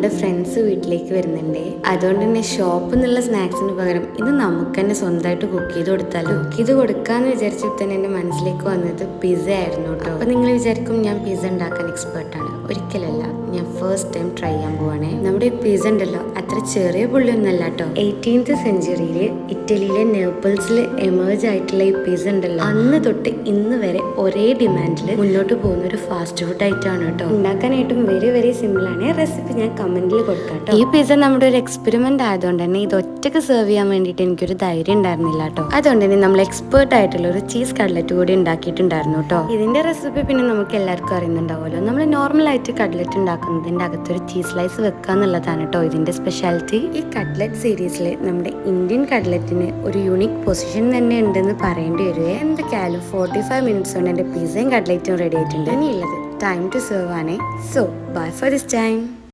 നമ്മുടെ ഫ്രണ്ട്സ് വീട്ടിലേക്ക് വരുന്നുണ്ട്. അതുകൊണ്ട് തന്നെ ഷോപ്പിൽ നിന്നുള്ള സ്നാക്സിന് പകരം ഇന്ന് നമുക്ക് തന്നെ സ്വന്തമായിട്ട് കുക്ക് ചെയ്ത് കൊടുത്താലോ. കുക്ക് ചെയ്ത് കൊടുക്കാന്ന് വിചാരിച്ചപ്പോൾ തന്നെ എൻ്റെ മനസ്സിലേക്ക് വന്നത് പിസ്സ ആയിരുന്നു കേട്ടോ. അപ്പൊ നിങ്ങൾ വിചാരിക്കും ഞാൻ പിസ്സ ഉണ്ടാക്കാൻ എക്സ്പേർട്ടാണ്. ഒരിക്കലല്ല, ഞാൻ ഫസ്റ്റ് ടൈം ട്രൈ ചെയ്യാൻ പോവാണേ. നമ്മുടെ പിസ്സ ഉണ്ടല്ലോ അത്ര ചെറിയ പുള്ളിയൊന്നല്ല കേട്ടോ. 18th സെഞ്ചുറിയിൽ ഇറ്റലിയിലെ നേപ്പിൾസിൽ എമേർജ് ആയിട്ടുള്ള ഈ പിസ്സ ഉണ്ടല്ലോ അന്ന് തൊട്ട് ഇന്ന് വരെ ഒരേ ഡിമാൻഡിൽ മുന്നോട്ട് പോകുന്ന ഒരു ഫാസ്റ്റ് ഫുഡ് ഐറ്റം ആണ് കേട്ടോ. ഉണ്ടാക്കാനായിട്ടും വെരി വെരി സിമ്പിൾ ആണ്. റെസിപ്പി ഞാൻ കമന്റിൽ കൊടുക്കാം കേട്ടോ. ഈ പിസ്സ നമ്മുടെ ഒരു എക്സ്പെരിമെന്റ് ആയതുകൊണ്ട് തന്നെ ഇത് ഒറ്റക്ക് സെർവ് ചെയ്യാൻ വേണ്ടിയിട്ട് എനിക്കൊരു ധൈര്യം ഉണ്ടായിരുന്നില്ല കേട്ടോ. അതുകൊണ്ട് തന്നെ നമ്മൾ എക്സ്പേർട്ട് ആയിട്ടുള്ള ഒരു ചീസ് കട്ലറ്റ് കൂടി ഉണ്ടാക്കിയിട്ടുണ്ടായിരുന്നു കേട്ടോ. ഇതിന്റെ റെസിപ്പി പിന്നെ നമുക്ക് എല്ലാവർക്കും അറിയുന്നുണ്ടാവുമല്ലോ. നമ്മൾ നോർമൽ ആയിട്ട് കട്ലറ്റ് ഉണ്ടാക്കുന്നതിന്റെ അകത്തൊരു ചീസ് സ്ലൈസ് വെക്കുക എന്നുള്ളതാണ് കേട്ടോ ഇതിന്റെ സ്പെഷ്യാലിറ്റി. ഈ കട്ലറ്റ് സീരീസിൽ നമ്മുടെ ഇന്ത്യൻ കട്ലറ്റിന് ഒരു യൂണിക് പൊസിഷൻ തന്നെ ഉണ്ടെന്ന് പറയേണ്ടി വരുവേ. എന്തൊക്കെയായാലും 45 മിനിറ്റ്സ് കൊണ്ട് എൻ്റെ പിസ്സയും കട്ലറ്റും റെഡി ആയിട്ടുണ്ട്. ഇനിയുള്ളത് ടൈം ടു സെർവ് ആണേ. So bye for this time.